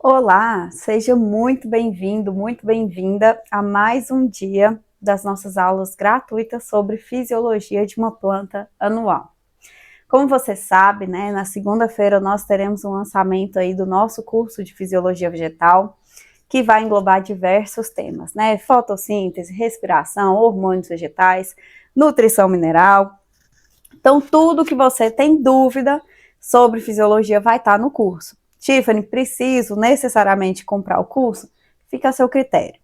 Olá, seja muito bem-vindo, muito bem-vinda a mais um dia das nossas aulas gratuitas sobre fisiologia de uma planta anual. Como você sabe, né, na segunda-feira nós teremos um lançamento aí do nosso curso de fisiologia vegetal, que vai englobar diversos temas, né, fotossíntese, respiração, hormônios vegetais, nutrição mineral. Então, tudo que você tem dúvida sobre fisiologia vai estar no curso. Tiffany, preciso necessariamente comprar o curso? Fica a seu critério.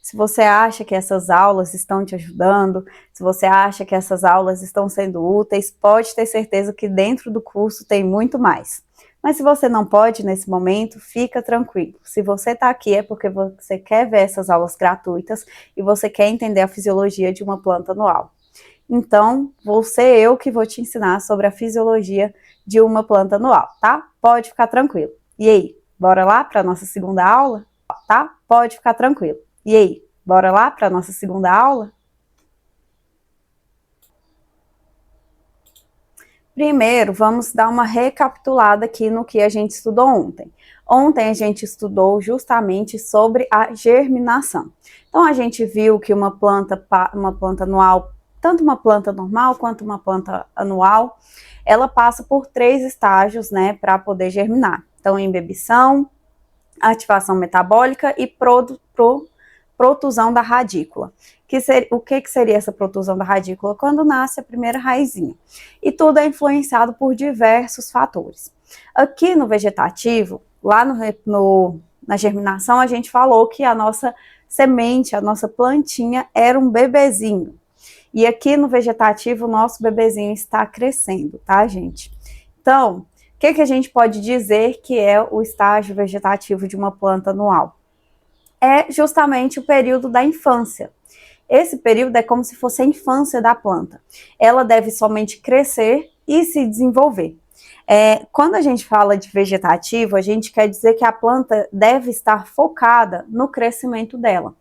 Se você acha que essas aulas estão te ajudando, se você acha que essas aulas estão sendo úteis, pode ter certeza que dentro do curso tem muito mais. Mas se você não pode nesse momento, fica tranquilo. Se você está aqui é porque você quer ver essas aulas gratuitas e você quer entender a fisiologia de uma planta anual. Então, vou ser eu que vou te ensinar sobre a fisiologia de uma planta anual, tá? Pode ficar tranquilo. E aí, bora lá para a nossa segunda aula? Tá? Pode ficar tranquilo. E aí, bora lá para a nossa segunda aula? Primeiro, vamos dar uma recapitulada aqui no que a gente estudou ontem. Ontem a gente estudou justamente sobre a germinação. Então a gente viu que uma planta anual, tanto uma planta normal quanto uma planta anual, ela passa por 3 estágios, né, para poder germinar. Então, embebição, ativação metabólica e protusão da radícula. O que seria essa protusão da radícula? Quando nasce a primeira raizinha. E tudo é influenciado por diversos fatores. Aqui no vegetativo, lá na germinação, a gente falou que a nossa semente, a nossa plantinha era um bebezinho. E aqui no vegetativo, o nosso bebezinho está crescendo, tá, gente? Então, o que a gente pode dizer que é o estágio vegetativo de uma planta anual? É justamente o período da infância. Esse período é como se fosse a infância da planta. Ela deve somente crescer e se desenvolver. Quando a gente fala de vegetativo, a gente quer dizer que a planta deve estar focada no crescimento dela.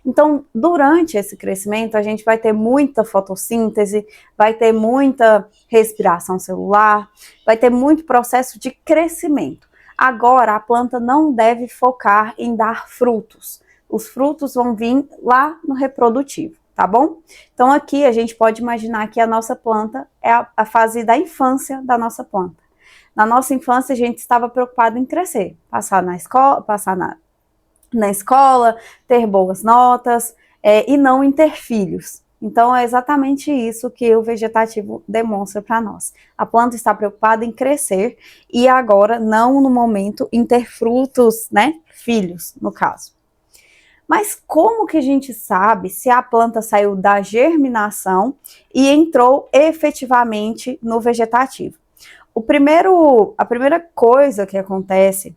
Então, durante esse crescimento, a gente vai ter muita fotossíntese, vai ter muita respiração celular, vai ter muito processo de crescimento. Agora, a planta não deve focar em dar frutos. Os frutos vão vir lá no reprodutivo, tá bom? Então, aqui a gente pode imaginar que a nossa planta é a fase da infância da nossa planta. Na nossa infância, a gente estava preocupado em crescer, passar na escola, ter boas notas e não em ter filhos. Então, é exatamente isso que o vegetativo demonstra para nós. A planta está preocupada em crescer e agora, não no momento, em ter frutos, né? Filhos, no caso. Mas como que a gente sabe se a planta saiu da germinação e entrou efetivamente no vegetativo? A primeira coisa que acontece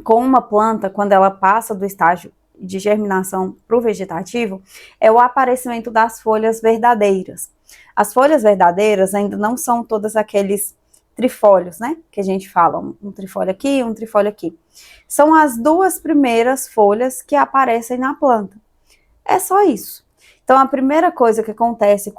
com uma planta, quando ela passa do estágio de germinação para o vegetativo, é o aparecimento das folhas verdadeiras. As folhas verdadeiras ainda não são todas aqueles trifólios, né? Que a gente fala, um trifólio aqui, um trifólio aqui. São as 2 primeiras folhas que aparecem na planta. É só isso. Então, a primeira coisa que acontece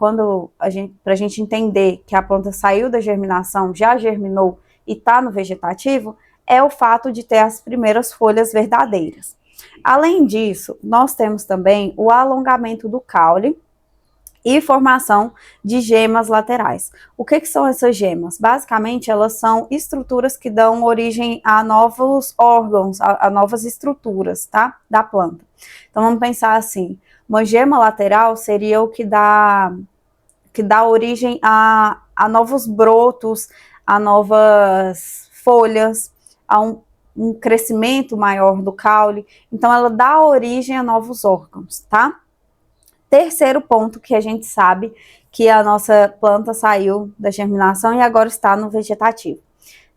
para a gente entender que a planta saiu da germinação, já germinou e está no vegetativo, é o fato de ter as primeiras folhas verdadeiras. Além disso, nós temos também o alongamento do caule e formação de gemas laterais. O que são essas gemas? Basicamente, elas são estruturas que dão origem a novos órgãos, a novas estruturas, tá? Da planta. Então, vamos pensar assim, uma gema lateral seria o que dá origem a novos brotos, a novas folhas, a um crescimento maior do caule. Então, ela dá origem a novos órgãos, tá? Terceiro ponto que a gente sabe que a nossa planta saiu da germinação e agora está no vegetativo.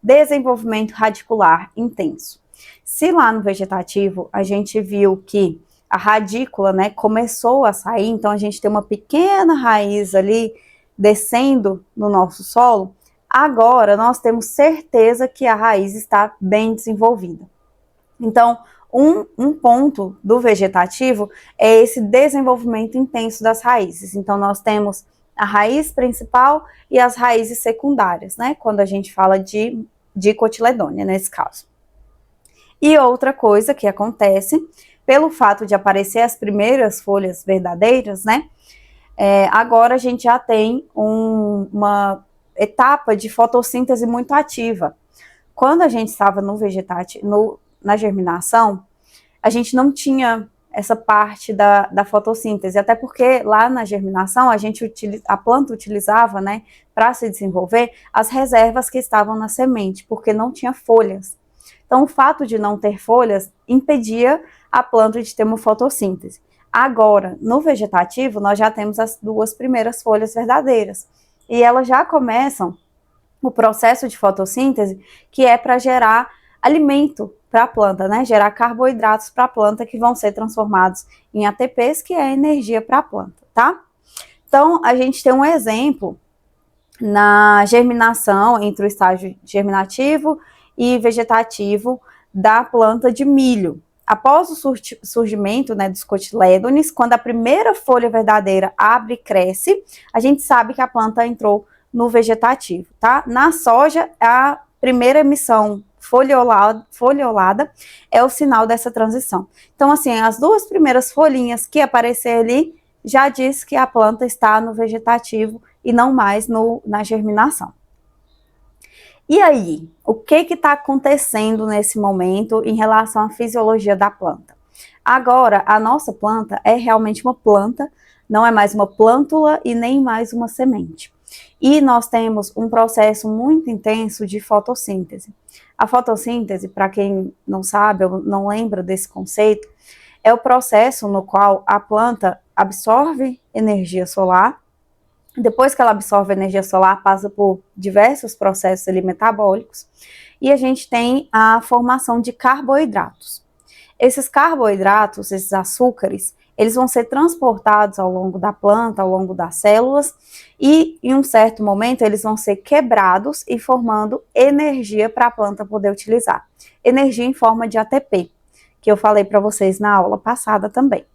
Desenvolvimento radicular intenso. Se lá no vegetativo a gente viu que a radícula, né, começou a sair, então a gente tem uma pequena raiz ali descendo no nosso solo, agora nós temos certeza que a raiz está bem desenvolvida. Então, um ponto do vegetativo é esse desenvolvimento intenso das raízes. Então, nós temos a raiz principal e as raízes secundárias, né? Quando a gente fala de cotiledônia, nesse caso. E outra coisa que acontece, pelo fato de aparecer as primeiras folhas verdadeiras, né? Agora a gente já tem uma etapa de fotossíntese muito ativa. Quando a gente estava no vegetativo, na germinação, a gente não tinha essa parte da fotossíntese, até porque lá na germinação a planta utilizava, né, para se desenvolver, as reservas que estavam na semente, porque não tinha folhas. Então, o fato de não ter folhas impedia a planta de ter uma fotossíntese. Agora, no vegetativo, nós já temos as duas primeiras folhas verdadeiras, e elas já começam o processo de fotossíntese, que é para gerar alimento para a planta, né? Gerar carboidratos para a planta que vão ser transformados em ATPs, que é energia para a planta, tá? Então, a gente tem um exemplo na germinação entre o estágio germinativo e vegetativo da planta de milho. Após o surgimento, né, dos cotilédones, quando a primeira folha verdadeira abre e cresce, a gente sabe que a planta entrou no vegetativo, tá? Na soja, a primeira emissão foliolada é o sinal dessa transição. Então, assim, as duas primeiras folhinhas que aparecer ali já diz que a planta está no vegetativo e não mais na germinação. E aí, o que está acontecendo nesse momento em relação à fisiologia da planta? Agora, a nossa planta é realmente uma planta, não é mais uma plântula e nem mais uma semente. E nós temos um processo muito intenso de fotossíntese. A fotossíntese, para quem não sabe ou não lembra desse conceito, é o processo no qual a planta absorve energia solar. Depois que ela absorve a energia solar, passa por diversos processos ali metabólicos, e a gente tem a formação de carboidratos. Esses carboidratos, esses açúcares, eles vão ser transportados ao longo da planta, ao longo das células, e em um certo momento eles vão ser quebrados e formando energia para a planta poder utilizar. Energia em forma de ATP, que eu falei para vocês na aula passada também.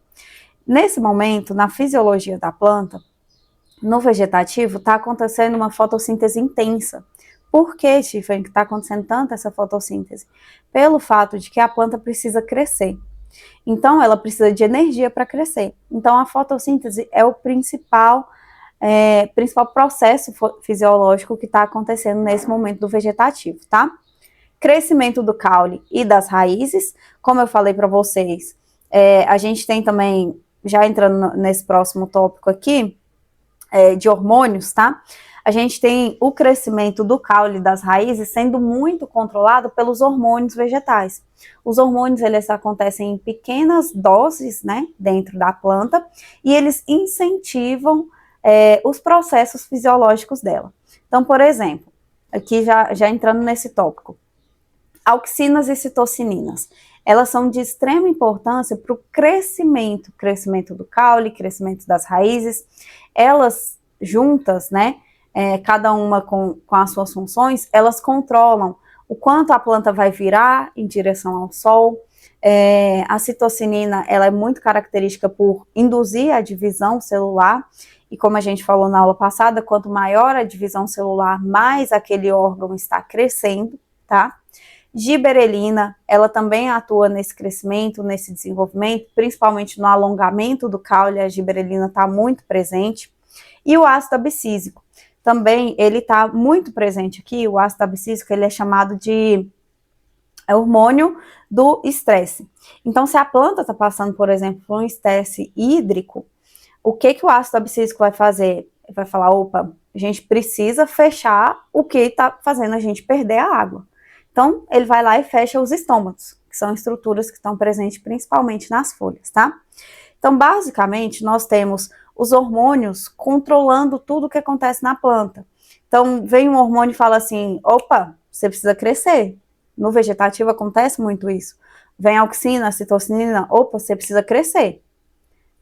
Nesse momento, na fisiologia da planta, no vegetativo, está acontecendo uma fotossíntese intensa. Por que, Tiffany, que está acontecendo tanto essa fotossíntese? Pelo fato de que a planta precisa crescer. Então, ela precisa de energia para crescer. Então, a fotossíntese é o principal processo fisiológico que está acontecendo nesse momento do vegetativo, tá? Crescimento do caule e das raízes, como eu falei para vocês, a gente tem também, já entrando nesse próximo tópico aqui, de hormônios, tá? A gente tem o crescimento do caule das raízes sendo muito controlado pelos hormônios vegetais. Os hormônios, eles acontecem em pequenas doses, né, dentro da planta, e eles incentivam os processos fisiológicos dela. Então, por exemplo, aqui já entrando nesse tópico, auxinas e citocininas, elas são de extrema importância para o crescimento do caule, crescimento das raízes. Elas juntas, né, cada uma com as suas funções, elas controlam o quanto a planta vai virar em direção ao sol. A citocinina, ela é muito característica por induzir a divisão celular, e como a gente falou na aula passada, quanto maior a divisão celular, mais aquele órgão está crescendo, tá? Giberelina, ela também atua nesse crescimento, nesse desenvolvimento, principalmente no alongamento do caule, a giberelina está muito presente. E o ácido abscísico, também ele está muito presente aqui. O ácido abscísico, ele é chamado de hormônio do estresse. Então, se a planta está passando, por exemplo, por um estresse hídrico, o que o ácido abscísico vai fazer? Ele vai falar, opa, a gente precisa fechar o que está fazendo a gente perder a água. Então, ele vai lá e fecha os estômatos, que são estruturas que estão presentes principalmente nas folhas, tá? Então, basicamente, nós temos os hormônios controlando tudo o que acontece na planta. Então, vem um hormônio e fala assim, opa, você precisa crescer. No vegetativo acontece muito isso. Vem a auxina, a citocinina, opa, você precisa crescer.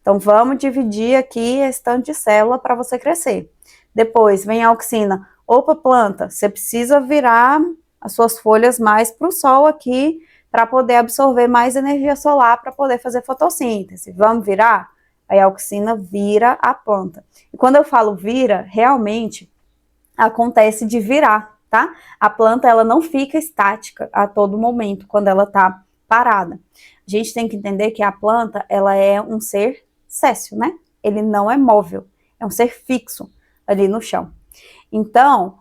Então, vamos dividir aqui esse tanto de célula para você crescer. Depois, vem a auxina, opa, planta, você precisa virar as suas folhas mais para o sol aqui, para poder absorver mais energia solar, para poder fazer fotossíntese. Vamos virar? Aí a auxina vira a planta. E quando eu falo vira, realmente acontece de virar, tá? A planta, ela não fica estática a todo momento, quando ela está parada. A gente tem que entender que a planta, ela é um ser séssil, né? Ele não é móvel, é um ser fixo ali no chão. Então,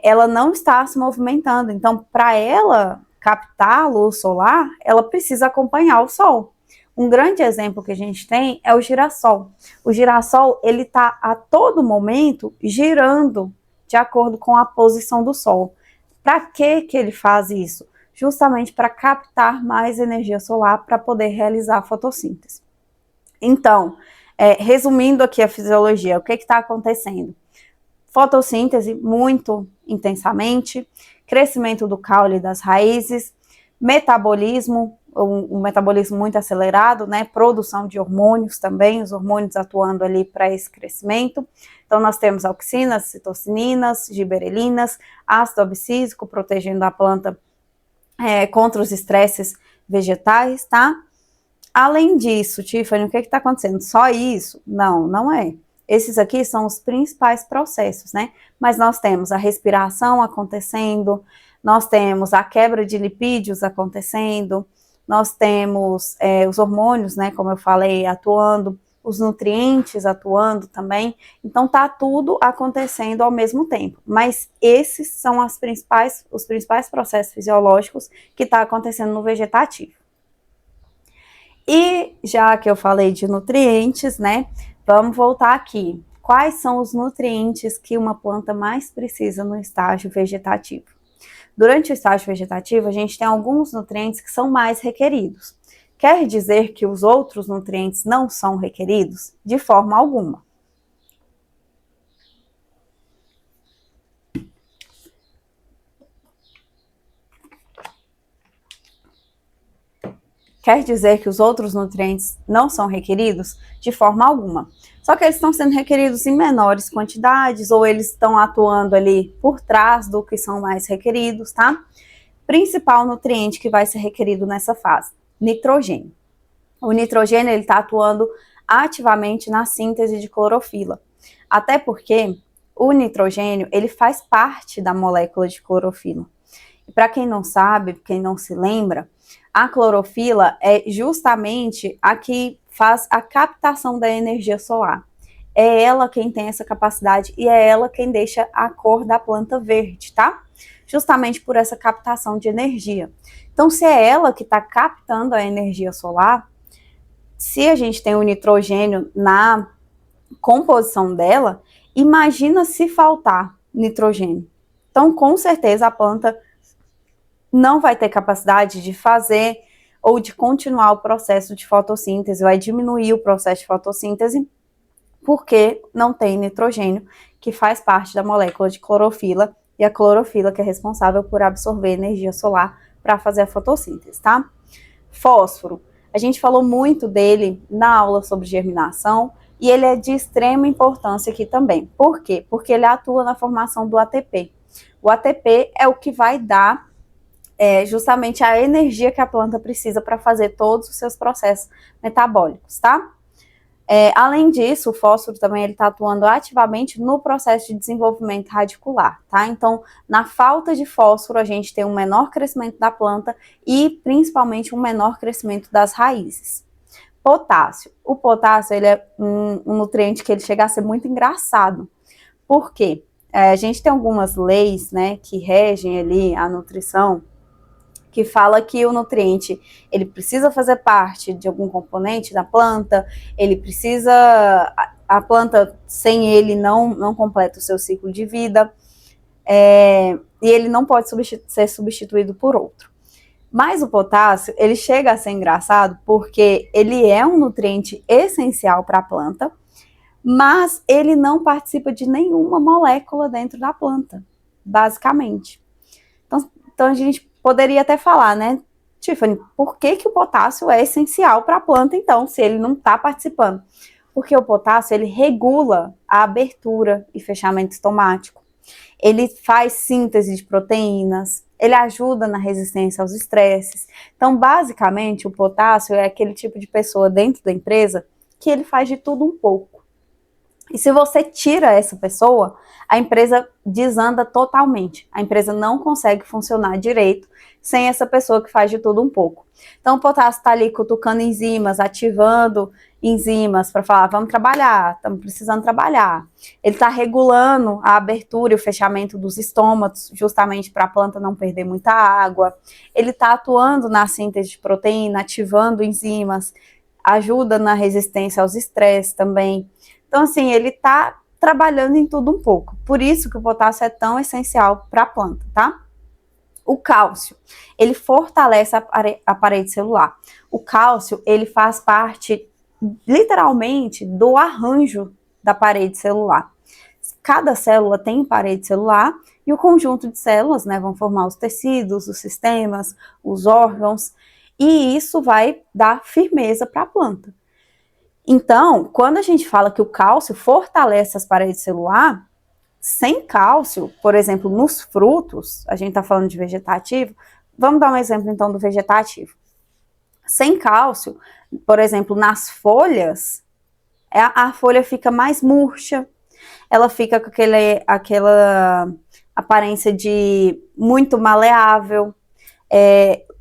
ela não está se movimentando. Então, para ela captar a luz solar, ela precisa acompanhar o sol. Um grande exemplo que a gente tem é o girassol. O girassol, ele está a todo momento girando de acordo com a posição do sol. Para que ele faz isso? Justamente para captar mais energia solar para poder realizar a fotossíntese. Então, resumindo aqui a fisiologia, o que está acontecendo? Fotossíntese muito intensamente, crescimento do caule das raízes, metabolismo, um metabolismo muito acelerado, né? Produção de hormônios também, os hormônios atuando ali para esse crescimento. Então, nós temos auxinas, citocininas, giberelinas, ácido abscísico, protegendo a planta contra os estresses vegetais, tá? Além disso, Tiffany, o que está acontecendo? Só isso? Não, não é. Esses aqui são os principais processos, né? Mas nós temos a respiração acontecendo, nós temos a quebra de lipídios acontecendo, nós temos os hormônios, né? Como eu falei, atuando, os nutrientes atuando também. Então, tá tudo acontecendo ao mesmo tempo. Mas esses são os principais processos fisiológicos que está acontecendo no vegetativo. E já que eu falei de nutrientes, né? Vamos voltar aqui. Quais são os nutrientes que uma planta mais precisa no estágio vegetativo? Durante o estágio vegetativo, a gente tem alguns nutrientes que são mais requeridos. Quer dizer que os outros nutrientes não são requeridos? De forma alguma. Quer dizer que os outros nutrientes não são requeridos? De forma alguma. Só que eles estão sendo requeridos em menores quantidades, ou eles estão atuando ali por trás do que são mais requeridos, tá? Principal nutriente que vai ser requerido nessa fase, nitrogênio. O nitrogênio, ele está atuando ativamente na síntese de clorofila. Até porque o nitrogênio, ele faz parte da molécula de clorofila. E para quem não sabe, quem não se lembra, a clorofila é justamente a que faz a captação da energia solar. É ela quem tem essa capacidade e é ela quem deixa a cor da planta verde, tá? Justamente por essa captação de energia. Então, se é ela que está captando a energia solar, se a gente tem o nitrogênio na composição dela, imagina se faltar nitrogênio. Então, com certeza, a planta não vai ter capacidade de fazer ou de continuar o processo de fotossíntese, vai diminuir o processo de fotossíntese, porque não tem nitrogênio, que faz parte da molécula de clorofila, e a clorofila que é responsável por absorver energia solar para fazer a fotossíntese, tá? Fósforo, a gente falou muito dele na aula sobre germinação, e ele é de extrema importância aqui também. Por quê? Porque ele atua na formação do ATP. O ATP é o que vai dar justamente a energia que a planta precisa para fazer todos os seus processos metabólicos, tá? Além disso, o fósforo também está atuando ativamente no processo de desenvolvimento radicular, tá? Então, na falta de fósforo, a gente tem um menor crescimento da planta e, principalmente, um menor crescimento das raízes. Potássio. O potássio, ele é um nutriente que ele chega a ser muito engraçado. Por quê? A gente tem algumas leis, né, que regem ali a nutrição, que fala que o nutriente, ele precisa fazer parte de algum componente da planta, ele precisa, a planta sem ele não completa o seu ciclo de vida, e ele não pode ser substituído por outro. Mas o potássio, ele chega a ser engraçado porque ele é um nutriente essencial para a planta, mas ele não participa de nenhuma molécula dentro da planta, basicamente. Então a gente poderia até falar, né, Tiffany, por que o potássio é essencial para a planta, então, se ele não está participando? Porque o potássio, ele regula a abertura e fechamento estomático, ele faz síntese de proteínas, ele ajuda na resistência aos estresses. Então, basicamente, o potássio é aquele tipo de pessoa dentro da empresa que ele faz de tudo um pouco. E se você tira essa pessoa, a empresa desanda totalmente. A empresa não consegue funcionar direito sem essa pessoa que faz de tudo um pouco. Então, o potássio está ali cutucando enzimas, ativando enzimas para falar, vamos trabalhar, estamos precisando trabalhar. Ele está regulando a abertura e o fechamento dos estômatos, justamente para a planta não perder muita água. Ele está atuando na síntese de proteína, ativando enzimas, ajuda na resistência aos estresses também. Então, assim, ele está trabalhando em tudo um pouco. Por isso que o potássio é tão essencial para a planta, tá? O cálcio, ele fortalece a parede celular. O cálcio, ele faz parte, literalmente, do arranjo da parede celular. Cada célula tem parede celular e o conjunto de células, né, vão formar os tecidos, os sistemas, os órgãos, e isso vai dar firmeza para a planta. Então, quando a gente fala que o cálcio fortalece as paredes celulares, sem cálcio, por exemplo, nos frutos, a gente está falando de vegetativo, vamos dar um exemplo então do vegetativo. Sem cálcio, por exemplo, nas folhas, a folha fica mais murcha, ela fica com aquela aparência de muito maleável,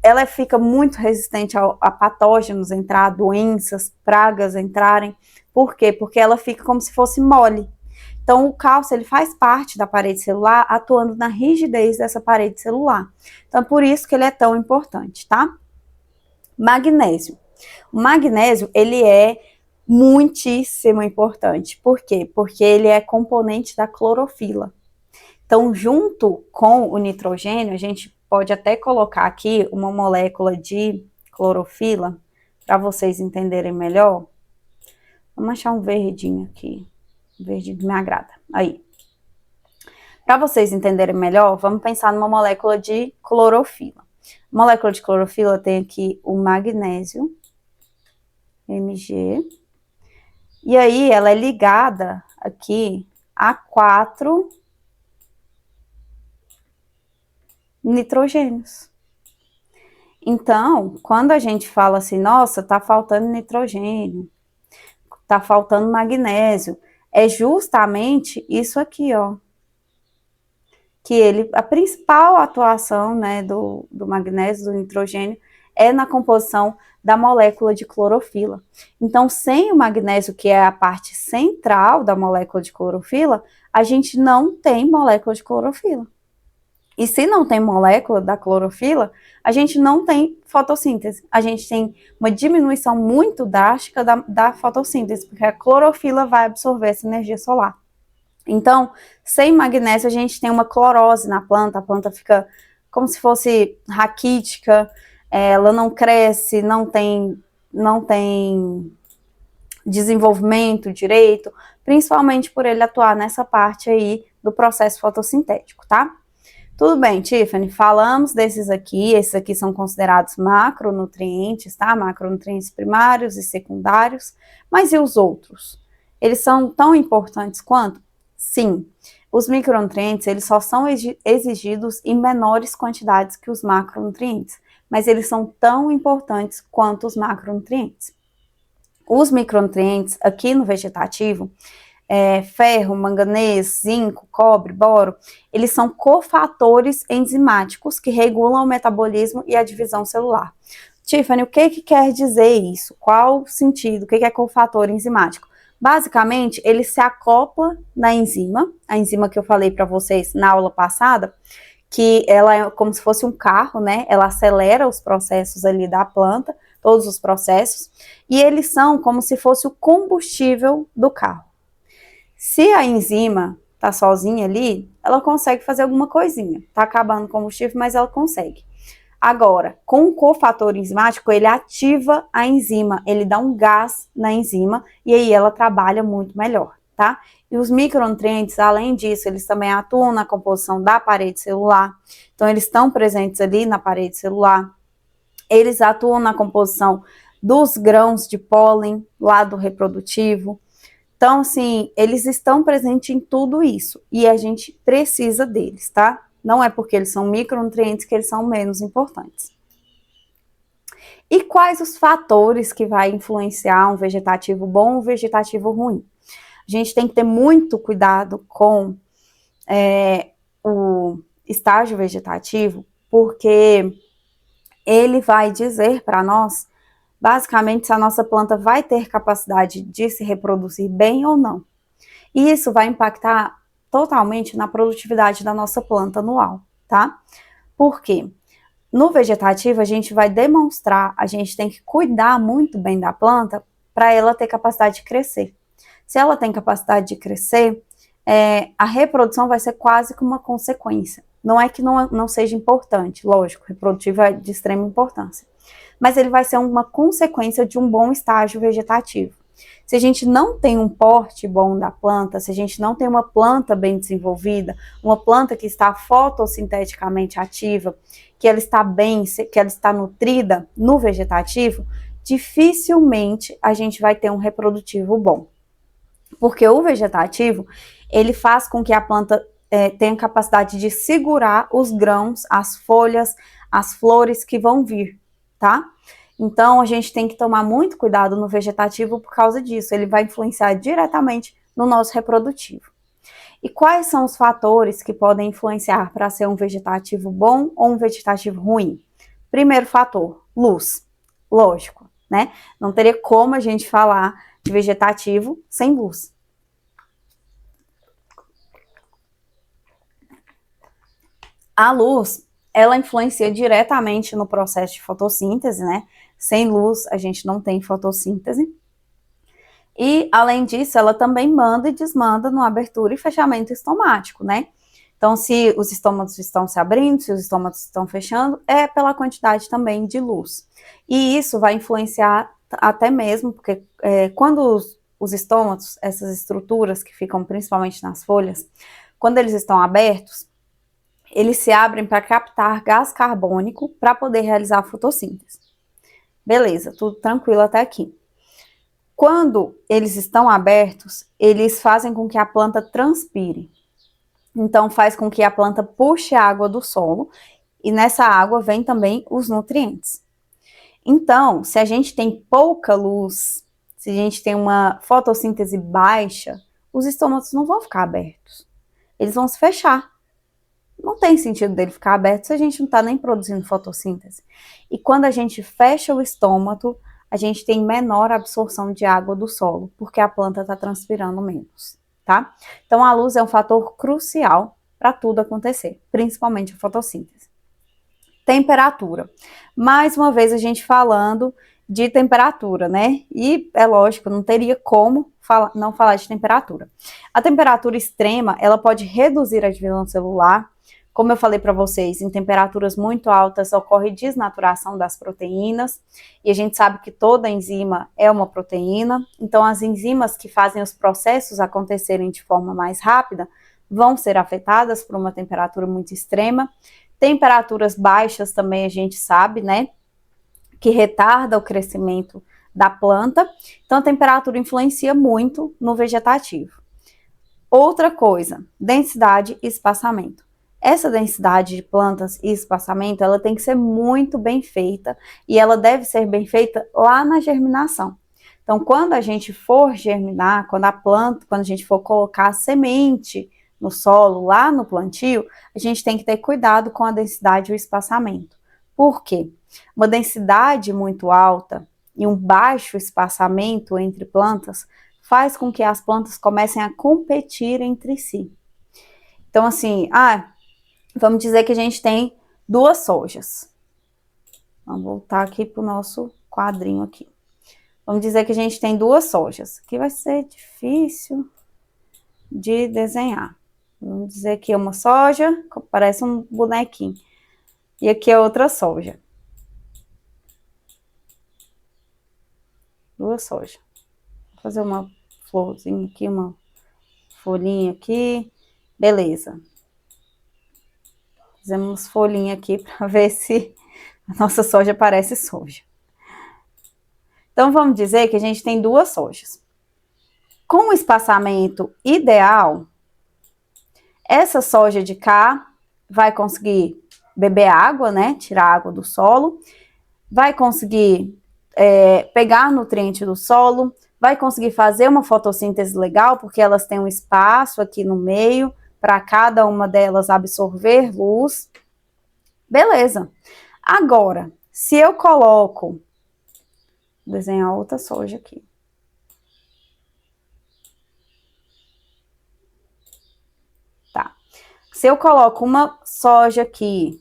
ela fica muito resistente a patógenos entrar, doenças, pragas entrarem. Por quê? Porque ela fica como se fosse mole. Então, o cálcio, ele faz parte da parede celular, atuando na rigidez dessa parede celular. Então, por isso que ele é tão importante, tá? Magnésio. O magnésio, ele é muitíssimo importante. Por quê? Porque ele é componente da clorofila. Então, junto com o nitrogênio, a gente pode até colocar aqui uma molécula de clorofila, para vocês entenderem melhor. Vamos achar um verdinho aqui. Verde me agrada. Aí. Para vocês entenderem melhor, vamos pensar numa molécula de clorofila. A molécula de clorofila tem aqui o magnésio, Mg. E aí, ela é ligada aqui a 4 nitrogênios. Então, quando a gente fala assim, nossa, tá faltando nitrogênio, tá faltando magnésio, é justamente isso aqui, ó. Que ele, a principal atuação, né, do magnésio, do nitrogênio, é na composição da molécula de clorofila. Então, sem o magnésio, que é a parte central da molécula de clorofila, a gente não tem molécula de clorofila. E se não tem molécula da clorofila, a gente não tem fotossíntese. A gente tem uma diminuição muito drástica da fotossíntese, porque a clorofila vai absorver essa energia solar. Então, sem magnésio, a gente tem uma clorose na planta, a planta fica como se fosse raquítica, ela não cresce, não tem desenvolvimento direito, principalmente por ele atuar nessa parte aí do processo fotossintético, tá? Tudo bem, Tiffany, falamos desses aqui, esses aqui são considerados macronutrientes, tá? Macronutrientes primários e secundários, mas e os outros? Eles são tão importantes quanto? Sim, os micronutrientes, eles só são exigidos em menores quantidades que os macronutrientes, mas eles são tão importantes quanto os macronutrientes. Os micronutrientes, aqui no vegetativo, ferro, manganês, zinco, cobre, boro, eles são cofatores enzimáticos que regulam o metabolismo e a divisão celular. Tiffany, o que quer dizer isso? Qual o sentido? O que é cofator enzimático? Basicamente, ele se acopla na enzima, a enzima que eu falei para vocês na aula passada, que ela é como se fosse um carro, né? Ela acelera os processos ali da planta, todos os processos, e eles são como se fosse o combustível do carro. Se a enzima tá sozinha ali, ela consegue fazer alguma coisinha. Tá acabando o combustível, mas ela consegue. Agora, com o cofator enzimático, ele ativa a enzima, ele dá um gás na enzima e aí ela trabalha muito melhor, tá? E os micronutrientes, além disso, eles também atuam na composição da parede celular. Então, eles estão presentes ali na parede celular. Eles atuam na composição dos grãos de pólen, lado reprodutivo. Então, assim, eles estão presentes em tudo isso e a gente precisa deles, tá? Não é porque eles são micronutrientes que eles são menos importantes. E quais os fatores que vai influenciar um vegetativo bom ou um vegetativo ruim? A gente tem que ter muito cuidado com o estágio vegetativo, porque ele vai dizer para nós, basicamente, se a nossa planta vai ter capacidade de se reproduzir bem ou não. E isso vai impactar totalmente na produtividade da nossa planta anual, tá? Por quê? No vegetativo, a gente vai demonstrar, a gente tem que cuidar muito bem da planta para ela ter capacidade de crescer. Se ela tem capacidade de crescer, a reprodução vai ser quase que uma consequência. Não é que não seja importante, lógico, reprodutivo é de extrema importância, mas ele vai ser uma consequência de um bom estágio vegetativo. Se a gente não tem um porte bom da planta, se a gente não tem uma planta bem desenvolvida, uma planta que está fotossinteticamente ativa, que ela está bem, que ela está nutrida no vegetativo, dificilmente a gente vai ter um reprodutivo bom. Porque o vegetativo, ele faz com que a planta tenha capacidade de segurar os grãos, as folhas, as flores que vão vir, tá? Então, a gente tem que tomar muito cuidado no vegetativo por causa disso. Ele vai influenciar diretamente no nosso reprodutivo. E quais são os fatores que podem influenciar para ser um vegetativo bom ou um vegetativo ruim? Primeiro fator, luz. Lógico, né? Não teria como a gente falar de vegetativo sem luz. A luz, ela influencia diretamente no processo de fotossíntese, né? Sem luz, a gente não tem fotossíntese. E, além disso, ela também manda e desmanda no abertura e fechamento estomático, né? Então, se os estômatos estão se abrindo, se os estômatos estão fechando, é pela quantidade também de luz. E isso vai influenciar até mesmo, porque quando os estômatos, essas estruturas que ficam principalmente nas folhas, quando eles estão abertos, eles se abrem para captar gás carbônico para poder realizar a fotossíntese. Beleza, tudo tranquilo até aqui. Quando eles estão abertos, eles fazem com que a planta transpire. Então, faz com que a planta puxe a água do solo e nessa água vem também os nutrientes. Então, se a gente tem pouca luz, se a gente tem uma fotossíntese baixa, os estômatos não vão ficar abertos. Eles vão se fechar. Não tem sentido dele ficar aberto se a gente não está nem produzindo fotossíntese. E quando a gente fecha o estômago, a gente tem menor absorção de água do solo, porque a planta está transpirando menos, tá? Então, a luz é um fator crucial para tudo acontecer, principalmente a fotossíntese. Temperatura. Mais uma vez a gente falando de temperatura, né? E é lógico, não teria como não falar de temperatura. A temperatura extrema, ela pode reduzir a divisão celular. Como eu falei para vocês, em temperaturas muito altas ocorre desnaturação das proteínas, e a gente sabe que toda enzima é uma proteína, então as enzimas que fazem os processos acontecerem de forma mais rápida vão ser afetadas por uma temperatura muito extrema. Temperaturas baixas também a gente sabe, né, que retarda o crescimento da planta, então a temperatura influencia muito no vegetativo. Outra coisa, densidade e espaçamento. Essa densidade de plantas e espaçamento, ela tem que ser muito bem feita e ela deve ser bem feita lá na germinação. Então, quando a gente for germinar, quando a gente for colocar a semente no solo, lá no plantio, a gente tem que ter cuidado com a densidade e o espaçamento. Por quê? Uma densidade muito alta e um baixo espaçamento entre plantas faz com que as plantas comecem a competir entre si. Então, assim, vamos dizer que a gente tem 2 sojas. Vamos voltar aqui para o nosso quadrinho aqui. Vamos dizer que a gente tem 2 sojas. Aqui vai ser difícil de desenhar. Vamos dizer que é uma soja, parece um bonequinho. E aqui é outra soja. 2 sojas. Vou fazer uma florzinha aqui, uma folhinha aqui. Beleza. Fizemos folhinha aqui para ver se a nossa soja parece soja. Então, vamos dizer que a gente tem 2 sojas. Com o espaçamento ideal, essa soja de cá vai conseguir beber água, né? Tirar água do solo. Vai conseguir pegar nutriente do solo, vai conseguir fazer uma fotossíntese legal, porque elas têm um espaço aqui no meio para cada uma delas absorver luz. Beleza. Agora, se eu coloco, vou desenhar outra soja aqui. Tá. Se eu coloco uma soja aqui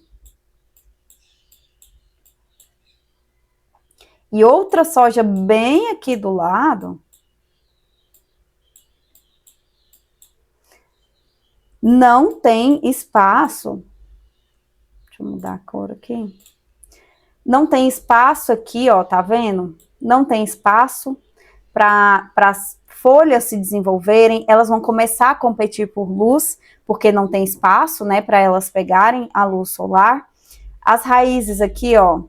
e outra soja bem aqui do lado, não tem espaço. Deixa eu mudar a cor aqui. Não tem espaço aqui, ó, tá vendo? Não tem espaço para as folhas se desenvolverem, elas vão começar a competir por luz, porque não tem espaço, né, para elas pegarem a luz solar. As raízes aqui, ó,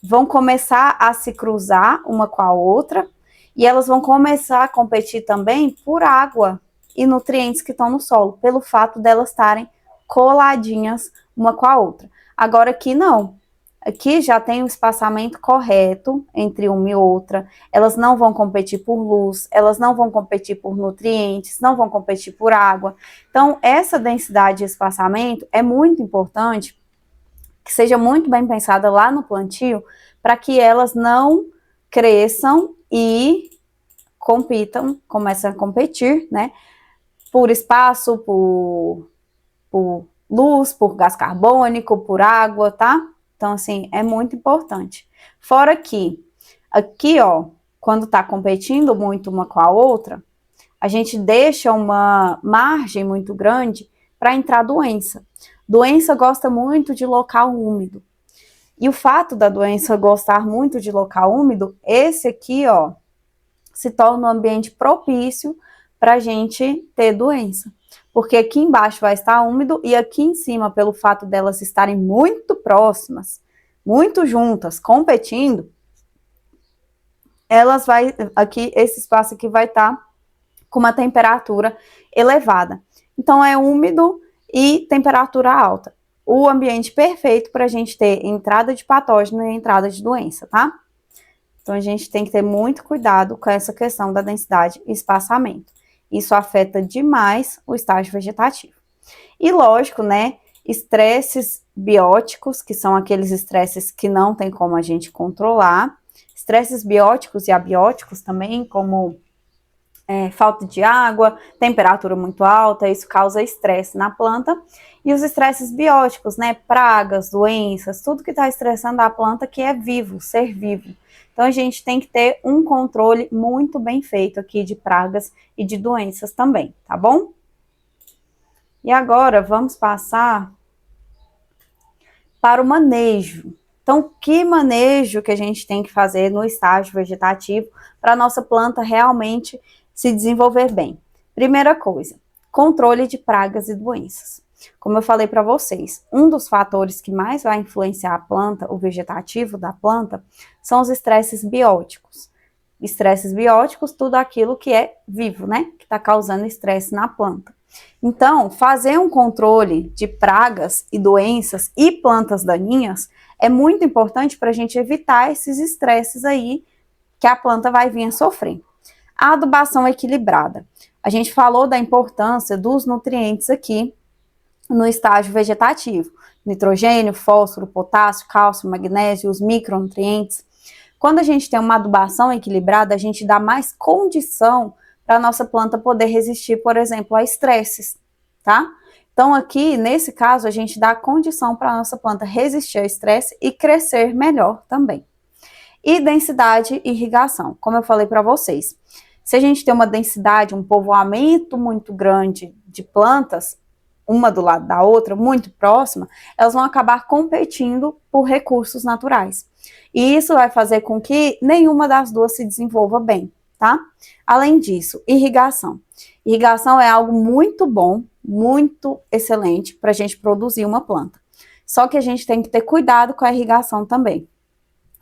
vão começar a se cruzar uma com a outra, e elas vão começar a competir também por água e nutrientes que estão no solo, pelo fato delas estarem coladinhas uma com a outra. Agora aqui não. Aqui já tem o espaçamento correto entre uma e outra, elas não vão competir por luz, elas não vão competir por nutrientes, não vão competir por água. Então, essa densidade de espaçamento é muito importante, que seja muito bem pensada lá no plantio, para que elas não cresçam e compitam, comecem a competir, né, por espaço, por luz, por gás carbônico, por água, tá? Então, assim, é muito importante. Fora que, aqui, ó, quando tá competindo muito uma com a outra, a gente deixa uma margem muito grande para entrar doença. Doença gosta muito de local úmido. E o fato da doença gostar muito de local úmido, esse aqui, ó, se torna um ambiente propício para a gente ter doença. Porque aqui embaixo vai estar úmido e aqui em cima, pelo fato delas estarem muito próximas, muito juntas, competindo, elas vai, aqui, esse espaço aqui vai estar com uma temperatura elevada. Então é úmido e temperatura alta. O ambiente perfeito para a gente ter entrada de patógeno e entrada de doença, tá? Então a gente tem que ter muito cuidado com essa questão da densidade e espaçamento. Isso afeta demais o estágio vegetativo. E lógico, né, estresses bióticos, que são aqueles estresses que não tem como a gente controlar. Estresses bióticos e abióticos também, como falta de água, temperatura muito alta, isso causa estresse na planta. E os estresses bióticos, né, pragas, doenças, tudo que está estressando a planta que é vivo, ser vivo. Então, a gente tem que ter um controle muito bem feito aqui de pragas e de doenças também, tá bom? E agora, vamos passar para o manejo. Então, que manejo que a gente tem que fazer no estágio vegetativo para a nossa planta realmente se desenvolver bem? Primeira coisa, controle de pragas e doenças. Como eu falei para vocês, um dos fatores que mais vai influenciar a planta, o vegetativo da planta, são os estresses bióticos. Estresses bióticos, tudo aquilo que é vivo, né? Que está causando estresse na planta. Então, fazer um controle de pragas e doenças e plantas daninhas é muito importante para a gente evitar esses estresses aí que a planta vai vir a sofrer. A adubação equilibrada. A gente falou da importância dos nutrientes aqui no estágio vegetativo. Nitrogênio, fósforo, potássio, cálcio, magnésio, os micronutrientes. Quando a gente tem uma adubação equilibrada, a gente dá mais condição para a nossa planta poder resistir, por exemplo, a estresses, tá? Então, aqui, nesse caso, a gente dá condição para a nossa planta resistir ao estresse e crescer melhor também. E densidade e irrigação, como eu falei para vocês. Se a gente tem uma densidade, um povoamento muito grande de plantas, uma do lado da outra, muito próxima, elas vão acabar competindo por recursos naturais. E isso vai fazer com que nenhuma das duas se desenvolva bem, tá? Além disso, irrigação. Irrigação é algo muito bom, muito excelente para a gente produzir uma planta. Só que a gente tem que ter cuidado com a irrigação também.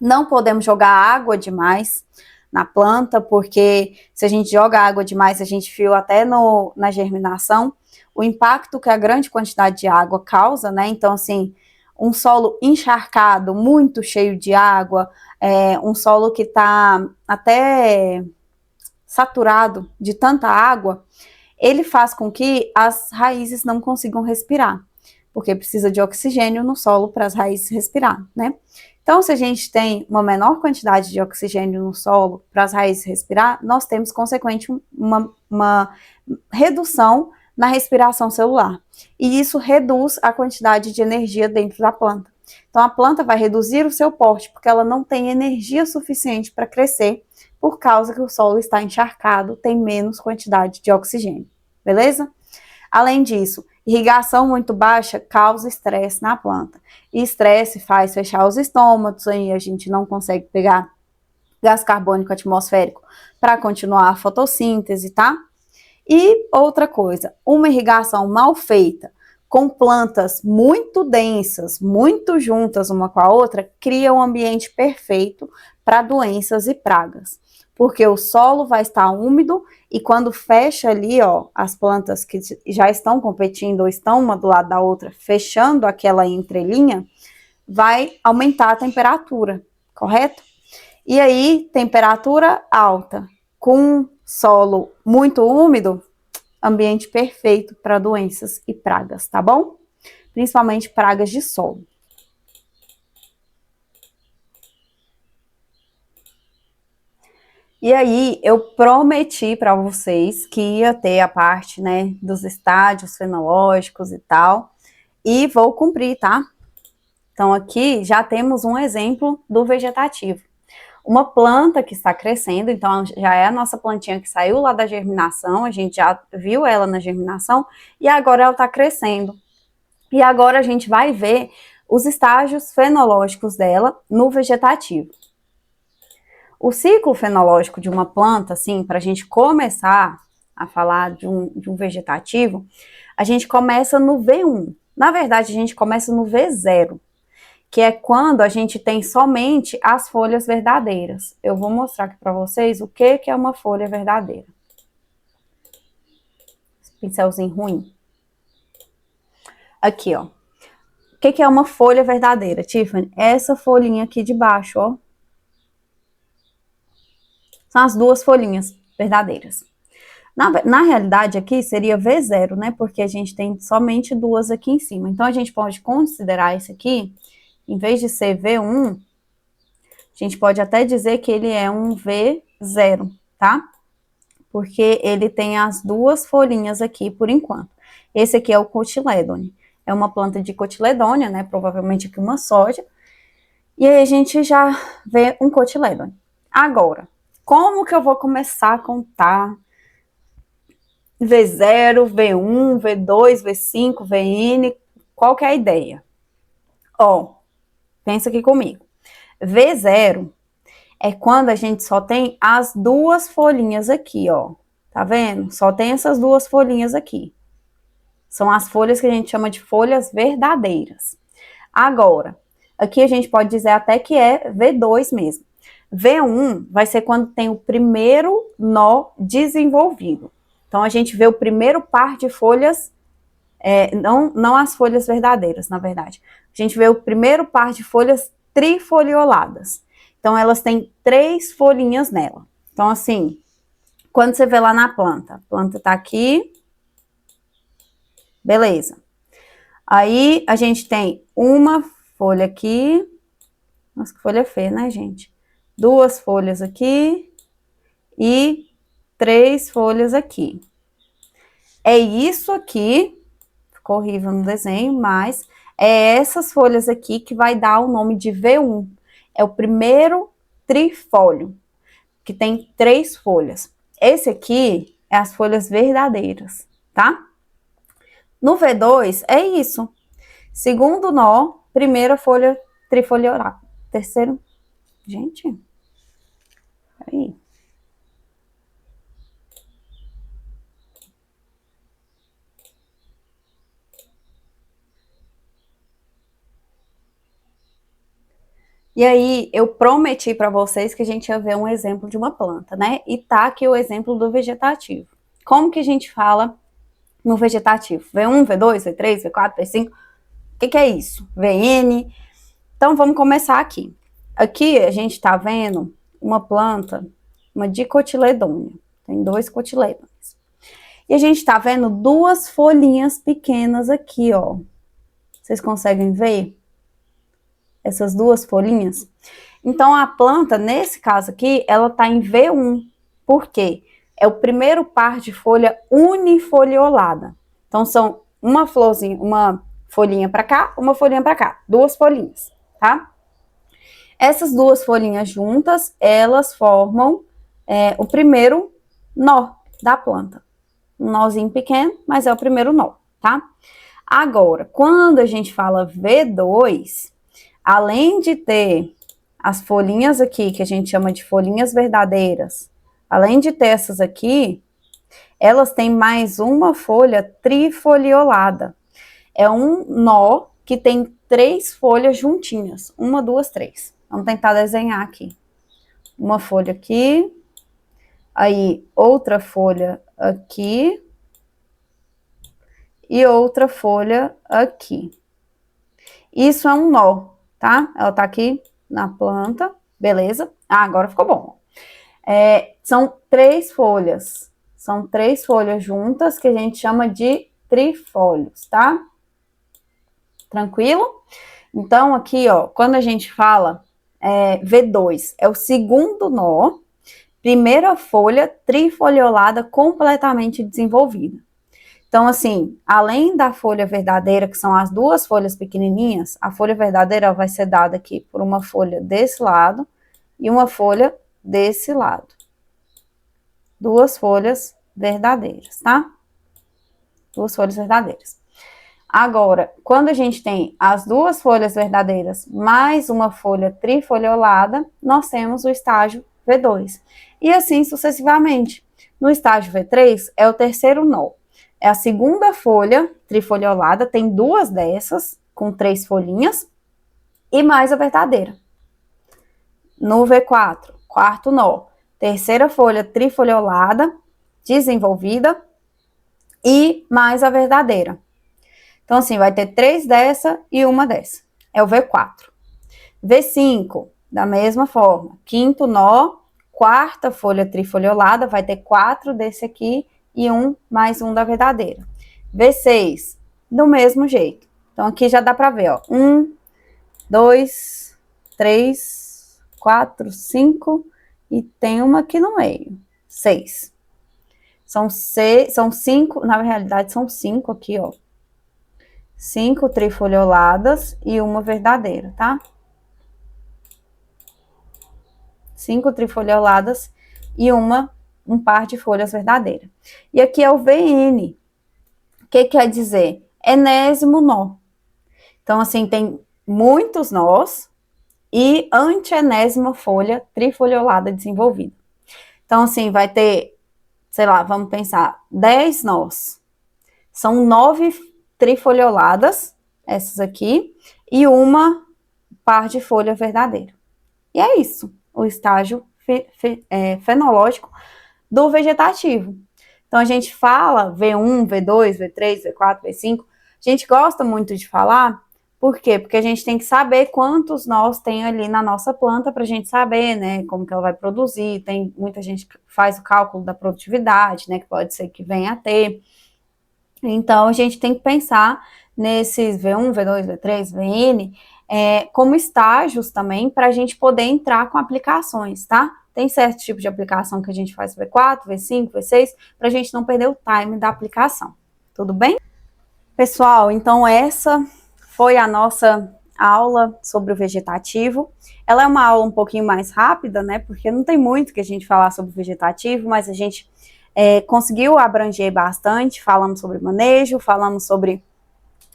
Não podemos jogar água demais na planta, porque se a gente joga água demais, a gente viu até na germinação, o impacto que a grande quantidade de água causa, né? Então, assim, um solo encharcado, muito cheio de água, um solo que está até saturado de tanta água, ele faz com que as raízes não consigam respirar, porque precisa de oxigênio no solo para as raízes respirar, né? Então, se a gente tem uma menor quantidade de oxigênio no solo para as raízes respirar, nós temos, consequentemente, uma redução na respiração celular. E isso reduz a quantidade de energia dentro da planta. Então, a planta vai reduzir o seu porte, porque ela não tem energia suficiente para crescer, por causa que o solo está encharcado, tem menos quantidade de oxigênio. Beleza? Além disso, irrigação muito baixa causa estresse na planta. E estresse faz fechar os estômatos, aí a gente não consegue pegar gás carbônico atmosférico para continuar a fotossíntese, tá? E outra coisa, uma irrigação mal feita, com plantas muito densas, muito juntas uma com a outra, cria um ambiente perfeito para doenças e pragas. Porque o solo vai estar úmido e quando fecha ali, ó, as plantas que já estão competindo ou estão uma do lado da outra, fechando aquela entrelinha, vai aumentar a temperatura, correto? E aí, temperatura alta, com solo muito úmido, ambiente perfeito para doenças e pragas, tá bom? Principalmente pragas de solo. E aí, eu prometi para vocês que ia ter a parte, né, dos estádios fenológicos e tal, e vou cumprir, tá? Então, aqui já temos um exemplo do vegetativo. Uma planta que está crescendo, então já é a nossa plantinha que saiu lá da germinação, a gente já viu ela na germinação, e agora ela está crescendo. E agora a gente vai ver os estágios fenológicos dela no vegetativo. O ciclo fenológico de uma planta, assim, para a gente começar a falar de um vegetativo, a gente começa no V1. Na verdade, a gente começa no V0, que é quando a gente tem somente as folhas verdadeiras. Eu vou mostrar aqui para vocês o que é uma folha verdadeira. Esse pincelzinho ruim. Aqui, ó. O que é uma folha verdadeira, Tiffany? Essa folhinha aqui de baixo, ó. São as duas folhinhas verdadeiras. Na realidade, aqui seria V0, né? Porque a gente tem somente duas aqui em cima. Então, a gente pode considerar esse aqui, em vez de ser V1, a gente pode até dizer que ele é um V0, tá? Porque ele tem as duas folhinhas aqui por enquanto. Esse aqui é o cotiledone. É uma planta de cotiledônia, né? Provavelmente aqui uma soja. E aí a gente já vê um cotiledone. Agora, como que eu vou começar a contar V0, V1, V2, V5, VN? Qual que é a ideia? Ó, pensa aqui comigo. V0 é quando a gente só tem as duas folhinhas aqui, ó. Tá vendo? Só tem essas duas folhinhas aqui. São as folhas que a gente chama de folhas verdadeiras. Agora, aqui a gente pode dizer até que é V2 mesmo. V1 vai ser quando tem o primeiro nó desenvolvido. Então, a gente vê o primeiro par de folhas, não as folhas verdadeiras, na verdade. A gente vê o primeiro par de folhas trifolioladas. Então, elas têm 3 folhinhas nela. Então, assim, quando você vê lá na planta, a planta tá aqui, beleza. Aí, a gente tem uma folha aqui, nossa, que folha feia, né, gente? 2 folhas aqui e 3 folhas aqui. É isso aqui, ficou horrível no desenho, mas é essas folhas aqui que vai dar o nome de V1. É o primeiro trifólio, que tem 3 folhas. Esse aqui é as folhas verdadeiras, tá? No V2 é isso. Segundo nó, primeira folha trifoliolada. Terceiro, gente, peraí. E aí, eu prometi para vocês que a gente ia ver um exemplo de uma planta, né? E tá aqui o exemplo do vegetativo. Como que a gente fala no vegetativo? V1, V2, V3, V4, V5. O que é isso? VN. Então, vamos começar aqui. Aqui a gente tá vendo uma planta, uma dicotiledônia. Tem 2 cotilédones. E a gente tá vendo 2 folhinhas pequenas aqui, ó. Vocês conseguem ver? Essas 2 folhinhas? Então, a planta, nesse caso aqui, ela tá em V1. Por quê? É o primeiro par de folha unifoliolada. Então, são uma florzinha, uma folhinha para cá, uma folhinha para cá. 2 folhinhas, tá? Essas 2 folhinhas juntas, elas formam o primeiro nó da planta. Um nozinho pequeno, mas é o primeiro nó, tá? Agora, quando a gente fala V2, além de ter as folhinhas aqui, que a gente chama de folhinhas verdadeiras, além de ter essas aqui, elas têm mais uma folha trifoliolada. É um nó que tem 3 folhas juntinhas. 1, 2, 3. Vamos tentar desenhar aqui. Uma folha aqui. Aí, outra folha aqui. E outra folha aqui. Isso é um nó, tá? Ela tá aqui na planta. Beleza? Ah, agora ficou bom. São 3 folhas. São 3 folhas juntas que a gente chama de trifólios, tá? Tranquilo? Então, aqui, ó, quando a gente fala V2, é o segundo nó, primeira folha trifoliolada completamente desenvolvida. Então, assim, além da folha verdadeira, que são as 2 folhas pequenininhas, a folha verdadeira vai ser dada aqui por uma folha desse lado e uma folha desse lado. 2 folhas verdadeiras, tá? 2 folhas verdadeiras. Agora, quando a gente tem as 2 folhas verdadeiras mais uma folha trifoliolada, nós temos o estágio V2. E assim sucessivamente. No estágio V3 é o terceiro nó. É a segunda folha trifoliolada, tem 2 dessas, com 3 folhinhas, e mais a verdadeira. No V4, quarto nó, terceira folha trifoliolada, desenvolvida, e mais a verdadeira. Então, assim, vai ter 3 dessa e uma dessa. É o V4. V5, da mesma forma. Quinto nó, quarta folha trifoliolada, vai ter 4 desse aqui e mais um da verdadeira. V6, do mesmo jeito. Então, aqui já dá pra ver, ó. 1, 2, 3, 4, 5 e tem uma aqui no meio. 6. São 5, na realidade são 5 aqui, ó. 5 trifolioladas e uma verdadeira, tá? 5 trifolioladas e um par de folhas verdadeiras. E aqui é o VN. O que quer dizer? Enésimo nó. Então, assim, tem muitos nós e antienésima folha trifoliolada desenvolvida. Então, assim, vai ter, sei lá, vamos pensar, 10 nós. São 9 trifolioladas, essas aqui, e uma par de folha verdadeira. E é isso, o estágio fenológico do vegetativo. Então, a gente fala V1, V2, V3, V4, V5, a gente gosta muito de falar, por quê? Porque a gente tem que saber quantos nós tem ali na nossa planta para a gente saber, né, como que ela vai produzir. Tem muita gente que faz o cálculo da produtividade, né, que pode ser que venha a ter. Então, a gente tem que pensar nesses V1, V2, V3, VN, como estágios também, para a gente poder entrar com aplicações, tá? Tem certo tipo de aplicação que a gente faz V4, V5, V6, para a gente não perder o time da aplicação. Tudo bem? Pessoal, então essa foi a nossa aula sobre o vegetativo. Ela é uma aula um pouquinho mais rápida, né? Porque não tem muito que a gente falar sobre o vegetativo, mas a gente conseguiu abranger bastante. Falamos sobre manejo, falamos sobre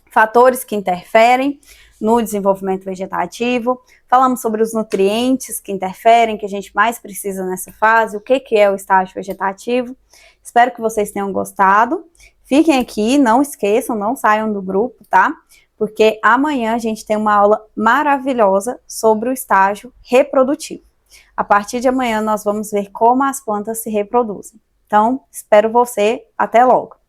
fatores que interferem no desenvolvimento vegetativo, falamos sobre os nutrientes que interferem, que a gente mais precisa nessa fase, o que é o estágio vegetativo. Espero que vocês tenham gostado. Fiquem aqui, não esqueçam, não saiam do grupo, tá? Porque amanhã a gente tem uma aula maravilhosa sobre o estágio reprodutivo. A partir de amanhã nós vamos ver como as plantas se reproduzem. Então, espero você. Até logo!